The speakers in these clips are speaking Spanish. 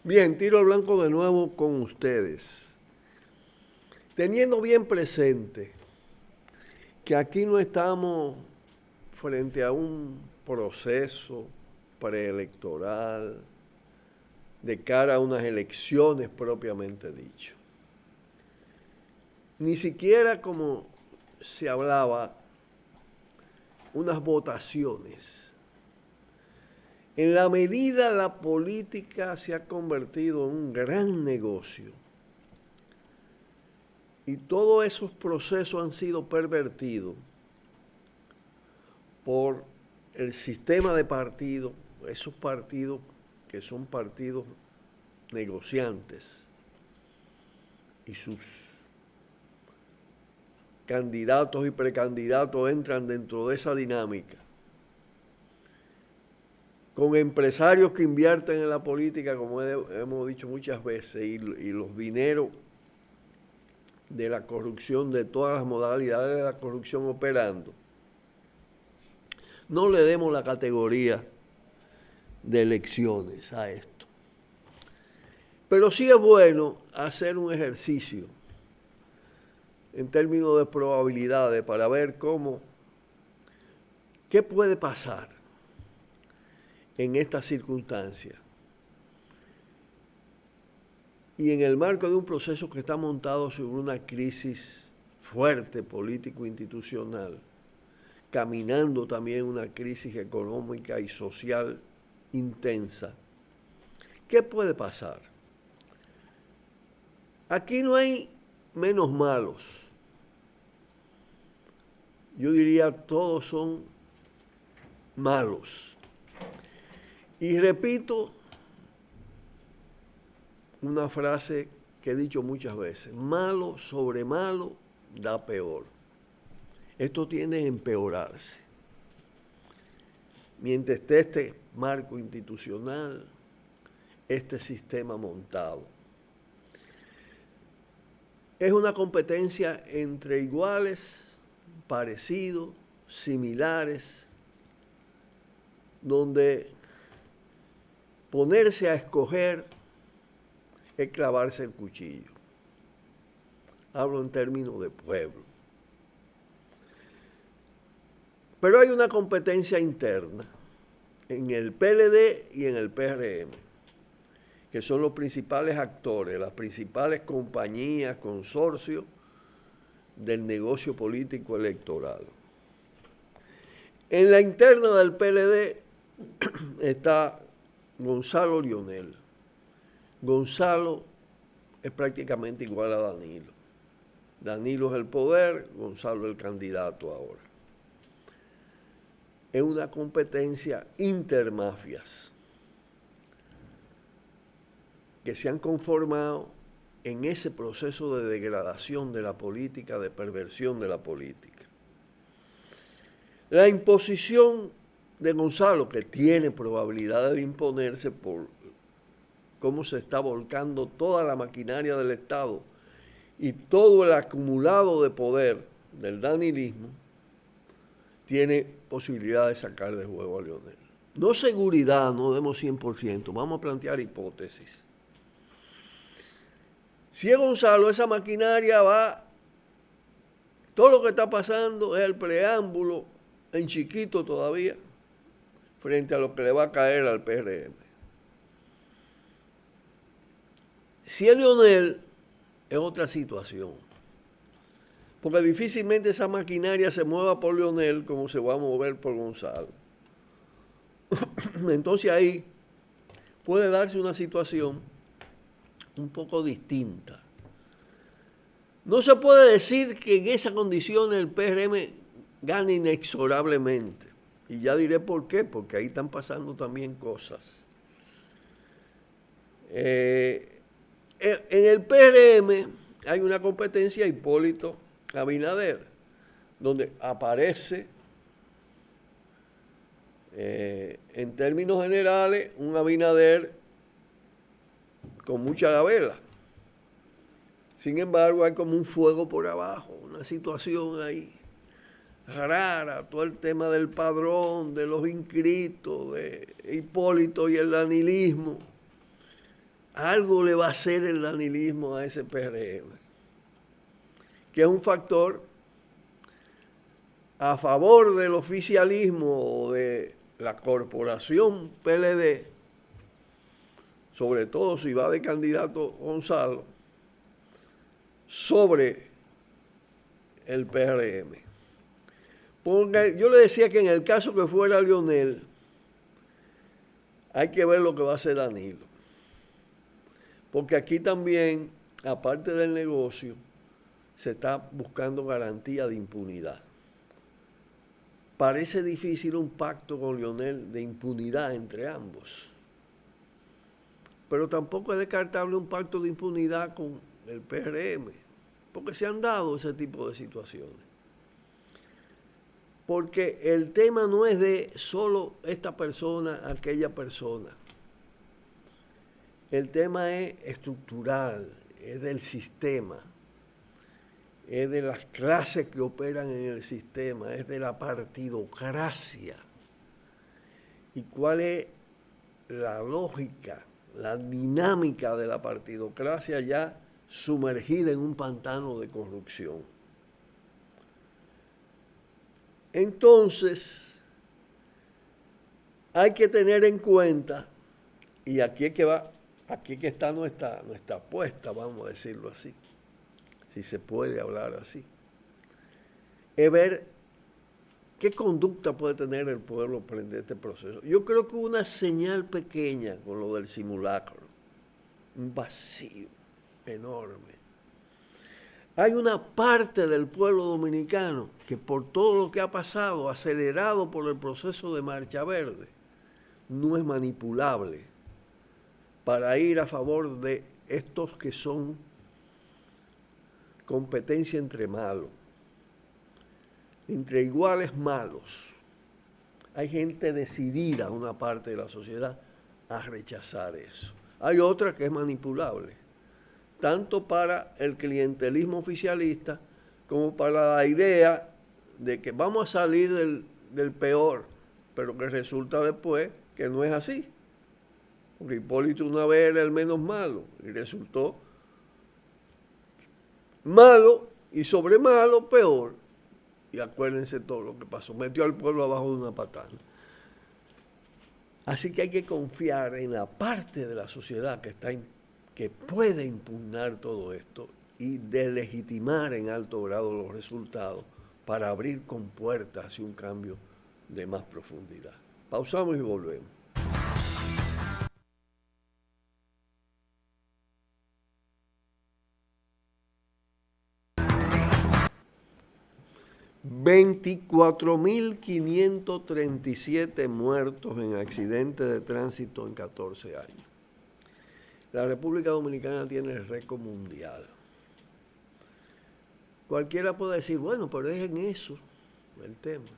Bien, tiro al blanco de nuevo con ustedes. Teniendo bien presente que aquí no estamos frente a un proceso preelectoral de cara a unas elecciones propiamente dicho. Ni siquiera como se hablaba, unas votaciones. En la medida la política se ha convertido en un gran negocio y todos esos procesos han sido pervertidos por el sistema de partidos, esos partidos que son partidos negociantes y sus candidatos y precandidatos entran dentro de esa dinámica, con empresarios que invierten en la política, como hemos dicho muchas veces, y los dineros de la corrupción, de todas las modalidades de la corrupción operando. No le demos la categoría de elecciones a esto. Pero sí es bueno hacer un ejercicio en términos de probabilidades para ver qué puede pasar en estas circunstancias. Y en el marco de un proceso que está montado sobre una crisis fuerte político-institucional, caminando también una crisis económica y social intensa, ¿qué puede pasar? Aquí no hay menos malos. Yo diría todos son malos. Y repito una frase que he dicho muchas veces: malo sobre malo da peor. Esto tiende a empeorarse. Mientras esté este marco institucional, este sistema montado. Es una competencia entre iguales, parecidos, similares, donde ponerse a escoger es clavarse el cuchillo. Hablo en términos de pueblo. Pero hay una competencia interna en el PLD y en el PRM, que son los principales actores, las principales compañías, consorcios del negocio político electoral. En la interna del PLD está Gonzalo Lionel. Gonzalo es prácticamente igual a Danilo. Danilo es el poder, Gonzalo es el candidato ahora. Es una competencia intermafias que se han conformado en ese proceso de degradación de la política, de perversión de la política. La imposición de Gonzalo, que tiene probabilidad de imponerse por cómo se está volcando toda la maquinaria del Estado y todo el acumulado de poder del danilismo, tiene posibilidad de sacar de juego a Lionel. No seguridad, no demos 100%, vamos a plantear hipótesis. Si es Gonzalo, esa maquinaria va, todo lo que está pasando es el preámbulo, en chiquito todavía, frente a lo que le va a caer al PRM. Si es Lionel, es otra situación, porque difícilmente esa maquinaria se mueva por Lionel como se va a mover por Gonzalo. Entonces ahí puede darse una situación un poco distinta. No se puede decir que en esa condición el PRM gane inexorablemente. Y ya diré por qué, porque ahí están pasando también cosas. En el PRM hay una competencia Hipólito Abinader, donde aparece, en términos generales, un Abinader con mucha gabela. Sin embargo, hay como un fuego por abajo, una situación ahí rara, todo el tema del padrón, de los inscritos, de Hipólito y el danilismo. algo le va a hacer el danilismo a ese PRM, que es un factor a favor del oficialismo o de la corporación PLD, sobre todo si va de candidato Gonzalo, sobre el PRM. Porque yo le decía que en el caso que fuera Leonel, hay que ver lo que va a hacer Danilo. Porque aquí también, aparte del negocio, se está buscando garantía de impunidad. Parece difícil un pacto con Leonel de impunidad entre ambos. Pero tampoco es descartable un pacto de impunidad con el PRM, porque se han dado ese tipo de situaciones. Porque el tema no es de solo esta persona, aquella persona. El tema es estructural, es del sistema, es de las clases que operan en el sistema, es de la partidocracia. ¿Y cuál es la lógica, la dinámica de la partidocracia ya sumergida en un pantano de corrupción? Entonces, hay que tener en cuenta, y aquí es que está nuestra apuesta, vamos a decirlo así, si se puede hablar así, es ver qué conducta puede tener el pueblo frente a este proceso. Yo creo que una señal pequeña con lo del simulacro, un vacío enorme. Hay una parte del pueblo dominicano que por todo lo que ha pasado, acelerado por el proceso de Marcha Verde, no es manipulable para ir a favor de estos que son competencia entre malos, entre iguales malos. Hay gente decidida, una parte de la sociedad, a rechazar eso. Hay otra que es manipulable, tanto para el clientelismo oficialista como para la idea de que vamos a salir del peor, pero que resulta después que no es así. Porque Hipólito una vez era el menos malo y resultó malo y sobre malo peor. Y acuérdense todo lo que pasó. Metió al pueblo abajo de una patada. Así que hay que confiar en la parte de la sociedad que puede impugnar todo esto y delegitimar en alto grado los resultados para abrir compuertas hacia un cambio de más profundidad. Pausamos y volvemos. 24.537 muertos en accidentes de tránsito en 14 años. La República Dominicana tiene el récord mundial. Cualquiera puede decir, bueno, pero es en eso el tema.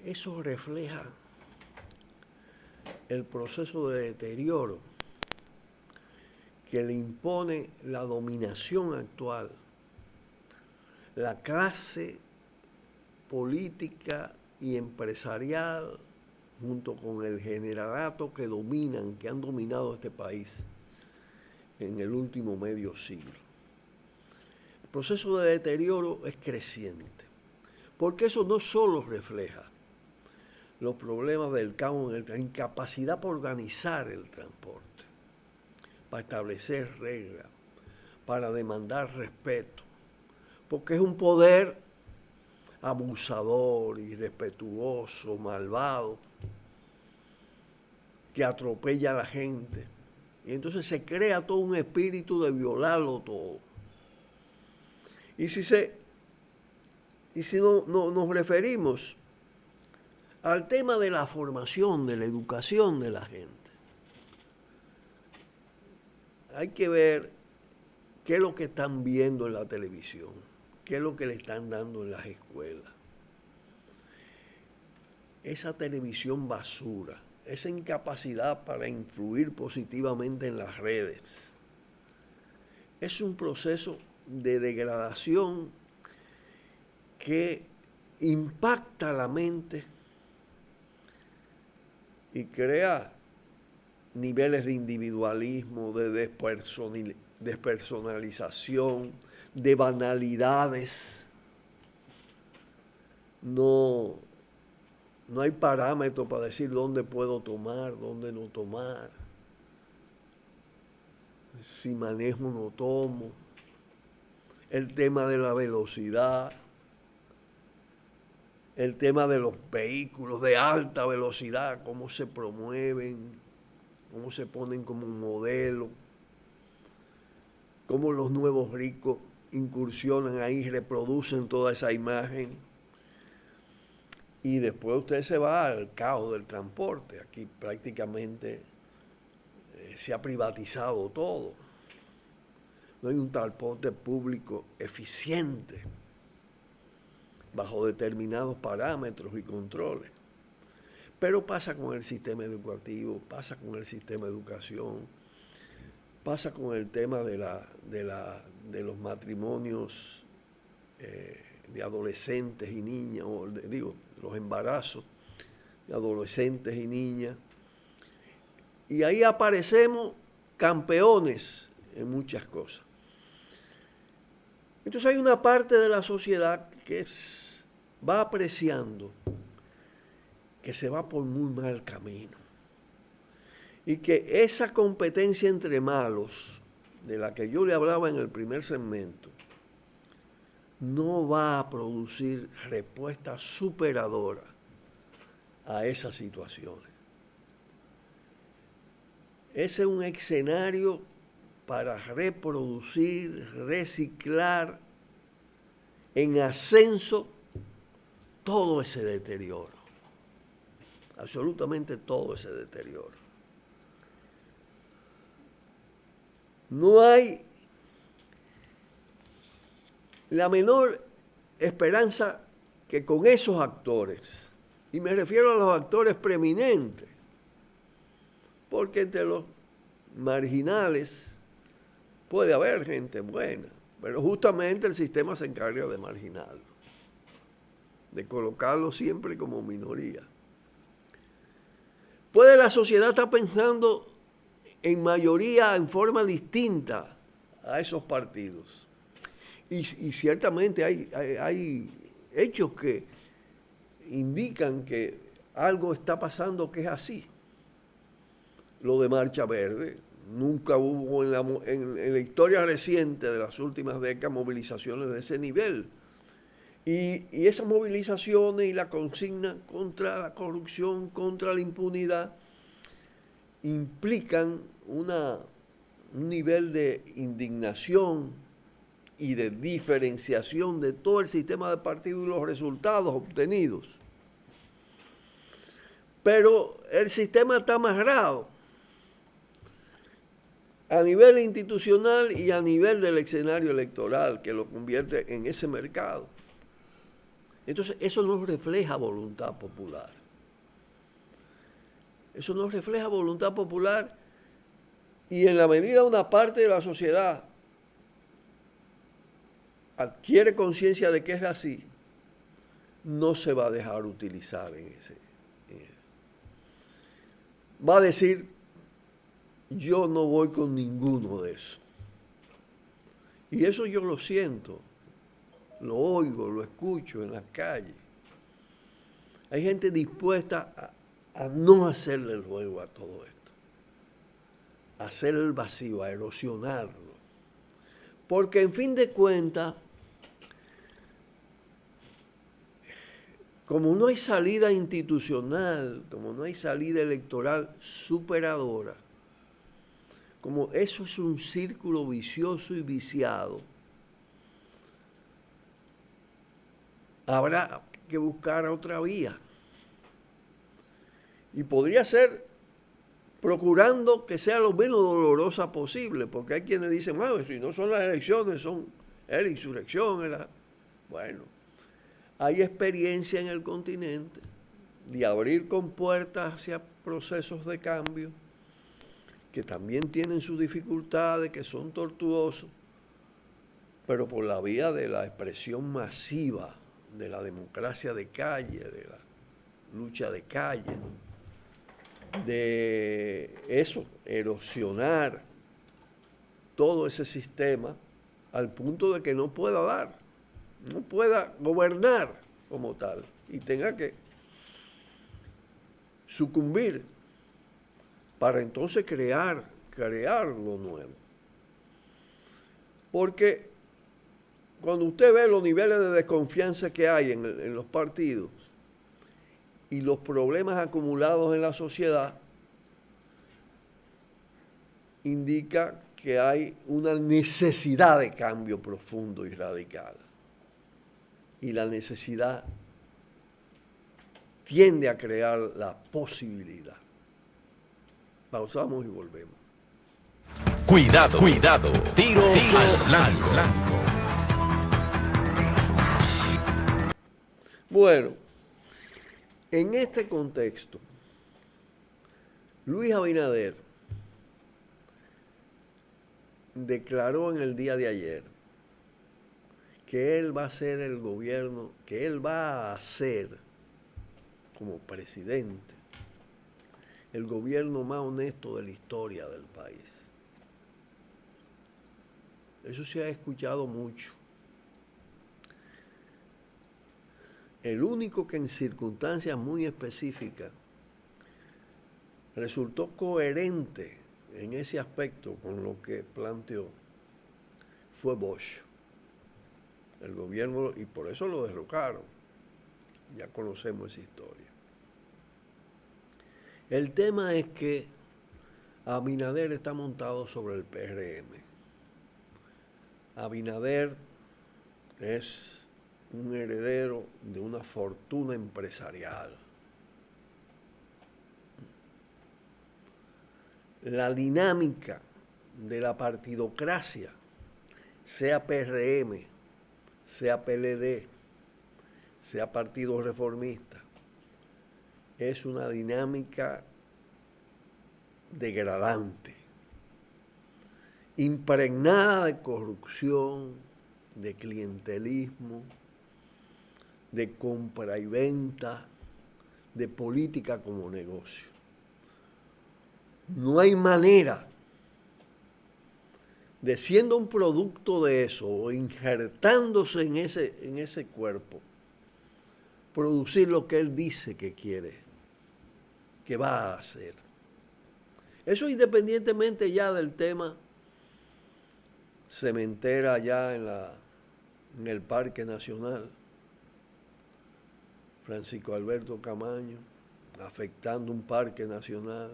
Eso refleja el proceso de deterioro que le impone la dominación actual, la clase política y empresarial, junto con el generalato que han dominado este país en el último medio siglo. El proceso de deterioro es creciente, porque eso no solo refleja los problemas del caos, la incapacidad para organizar el transporte, para establecer reglas, para demandar respeto, porque es un poder abusador, irrespetuoso, malvado, que atropella a la gente. Y entonces se crea todo un espíritu de violarlo todo. Y si nos referimos al tema de la formación, de la educación de la gente, hay que ver qué es lo que están viendo en la televisión, qué es lo que le están dando en las escuelas. Esa televisión basura, esa incapacidad para influir positivamente en las redes, es un proceso de degradación que impacta la mente y crea niveles de individualismo, de despersonalización, de banalidades. No hay parámetro para decir dónde puedo tomar, dónde no tomar. Si manejo o no tomo. El tema de la velocidad. El tema de los vehículos de alta velocidad, cómo se promueven, cómo se ponen como un modelo, cómo los nuevos ricos incursionan ahí, reproducen toda esa imagen. Y después usted se va al caos del transporte. Aquí prácticamente se ha privatizado todo. No hay un transporte público eficiente bajo determinados parámetros y controles. Pero pasa con el sistema educativo, pasa con el sistema de educación, pasa con el tema de los matrimonios de adolescentes y niñas, los embarazos de adolescentes y niñas. Y ahí aparecemos campeones en muchas cosas. Entonces hay una parte de la sociedad que va apreciando que se va por muy mal camino y que esa competencia entre malos, de la que yo le hablaba en el primer segmento, no va a producir respuesta superadora a esas situaciones. Ese es un escenario para reproducir, reciclar en ascenso todo ese deterioro, absolutamente todo ese deterioro. No hay la menor esperanza que con esos actores, y me refiero a los actores preeminentes, porque entre los marginales puede haber gente buena, pero justamente el sistema se encarga de marginarlo, de colocarlo siempre como minoría. Puede la sociedad estar pensando en mayoría en forma distinta a esos partidos. Y ciertamente hay hechos que indican que algo está pasando que es así. Lo de Marcha Verde, nunca hubo en la historia reciente de las últimas décadas movilizaciones de ese nivel. Y esas movilizaciones y la consigna contra la corrupción, contra la impunidad, implican un nivel de indignación y de diferenciación de todo el sistema de partidos y los resultados obtenidos. Pero el sistema está amarrado a nivel institucional y a nivel del escenario electoral, que lo convierte en ese mercado. Entonces, eso no refleja voluntad popular. Eso no refleja voluntad popular, y en la medida una parte de la sociedad adquiere conciencia de que es así, no se va a dejar utilizar en ese. Va a decir, yo no voy con ninguno de esos. Y eso yo lo siento, lo oigo, lo escucho en las calles. Hay gente dispuesta a no hacerle el juego a todo esto, a hacer el vacío, a erosionarlo. Porque en fin de cuentas, como no hay salida institucional, como no hay salida electoral superadora, como eso es un círculo vicioso y viciado, habrá que buscar otra vía. Y podría ser procurando que sea lo menos dolorosa posible, porque hay quienes dicen, bueno, si no son las elecciones, es la insurrección. Bueno, hay experiencia en el continente de abrir compuertas hacia procesos de cambio que también tienen sus dificultades, que son tortuosos, pero por la vía de la expresión masiva, de la democracia de calle, de la lucha de calle, ¿no? de eso, erosionar todo ese sistema al punto de que no pueda gobernar como tal y tenga que sucumbir para entonces crear lo nuevo. Porque cuando usted ve los niveles de desconfianza que hay en los partidos y los problemas acumulados en la sociedad, indica que hay una necesidad de cambio profundo y radical. Y la necesidad tiende a crear la posibilidad. Pausamos y volvemos. Cuidado, cuidado. Tiro al blanco. Bueno, en este contexto, Luis Abinader declaró en el día de ayer que él va a ser el gobierno, que él va a hacer como presidente el gobierno más honesto de la historia del país. Eso se ha escuchado mucho. El único que en circunstancias muy específicas resultó coherente en ese aspecto con lo que planteó fue Bosch. El gobierno, y por eso lo derrocaron. Ya conocemos esa historia. El tema es que Abinader está montado sobre el PRM. Abinader es un heredero de una fortuna empresarial. La dinámica de la partidocracia, sea PRM, sea PLD, sea Partido Reformista, es una dinámica degradante, impregnada de corrupción, de clientelismo, de compra y venta, de política como negocio. No hay manera de, siendo un producto de eso o injertándose en ese cuerpo, producir lo que él dice que quiere, que va a hacer. Eso independientemente ya del tema cementera allá en el Parque Nacional, Francisco Alberto Camaño, afectando un parque nacional,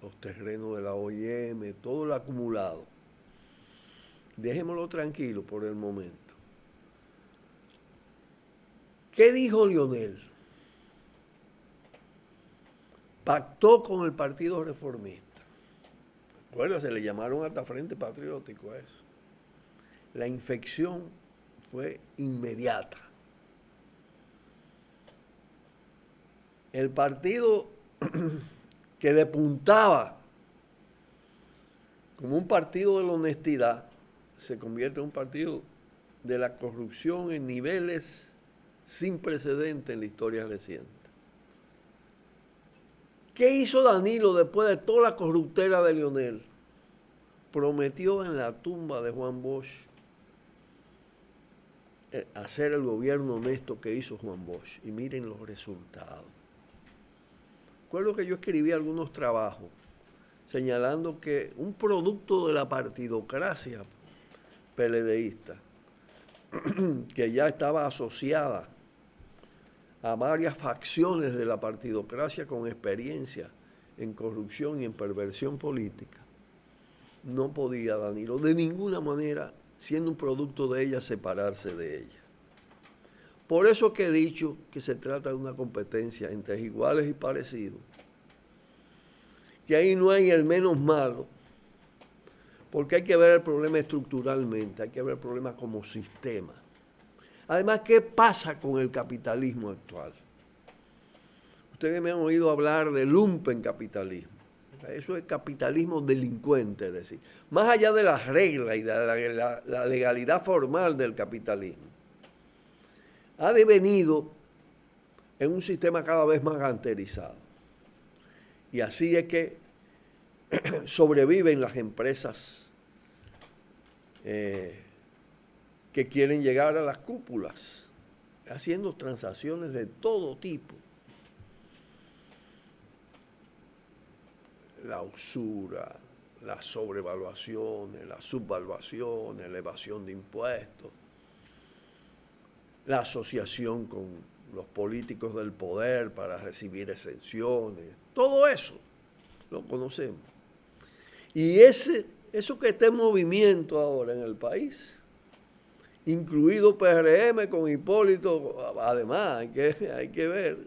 los terrenos de la OIM, todo lo acumulado. Dejémoslo tranquilo por el momento. ¿Qué dijo Lionel? Pactó con el Partido Reformista. Acuérdate, le llamaron hasta Frente Patriótico a eso. La infección fue inmediata. El partido que depuntaba como un partido de la honestidad se convierte en un partido de la corrupción en niveles sin precedentes en la historia reciente. ¿Qué hizo Danilo después de toda la corruptera de Lionel? Prometió en la tumba de Juan Bosch hacer el gobierno honesto que hizo Juan Bosch. Y miren los resultados. Recuerdo que yo escribí algunos trabajos señalando que un producto de la partidocracia PLDista, que ya estaba asociada a varias facciones de la partidocracia con experiencia en corrupción y en perversión política, no podía Danilo de ninguna manera, siendo un producto de ella, separarse de ella. Por eso que he dicho que se trata de una competencia entre iguales y parecidos, que ahí no hay el menos malo, porque hay que ver el problema estructuralmente, hay que ver el problema como sistema. Además, ¿qué pasa con el capitalismo actual? Ustedes me han oído hablar de lumpencapitalismo. Eso es capitalismo delincuente, es decir, más allá de las reglas y de la legalidad formal del capitalismo, ha devenido en un sistema cada vez más ganterizado. Y así es que sobreviven las empresas que quieren llegar a las cúpulas, haciendo transacciones de todo tipo. La usura, las sobrevaluaciones, las subvaluaciones, la evasión de impuestos, la asociación con los políticos del poder para recibir exenciones, todo eso lo conocemos. Y eso que está en movimiento ahora en el país, incluido PRM con Hipólito, además hay que ver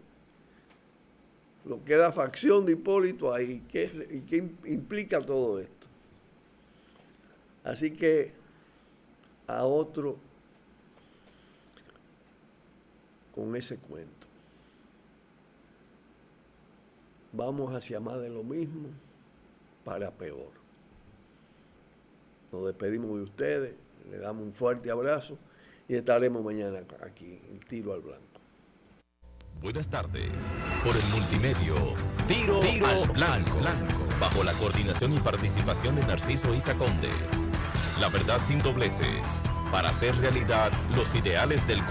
lo que es la facción de Hipólito ahí, y qué implica todo esto. Así que a otro con ese cuento. Vamos hacia más de lo mismo para peor. Nos despedimos de ustedes, le damos un fuerte abrazo y estaremos mañana aquí en Tiro al Blanco. Buenas tardes. Por el multimedio, Tiro al Blanco. Bajo la coordinación y participación de Narciso Isa Conde. La verdad sin dobleces. Para hacer realidad los ideales del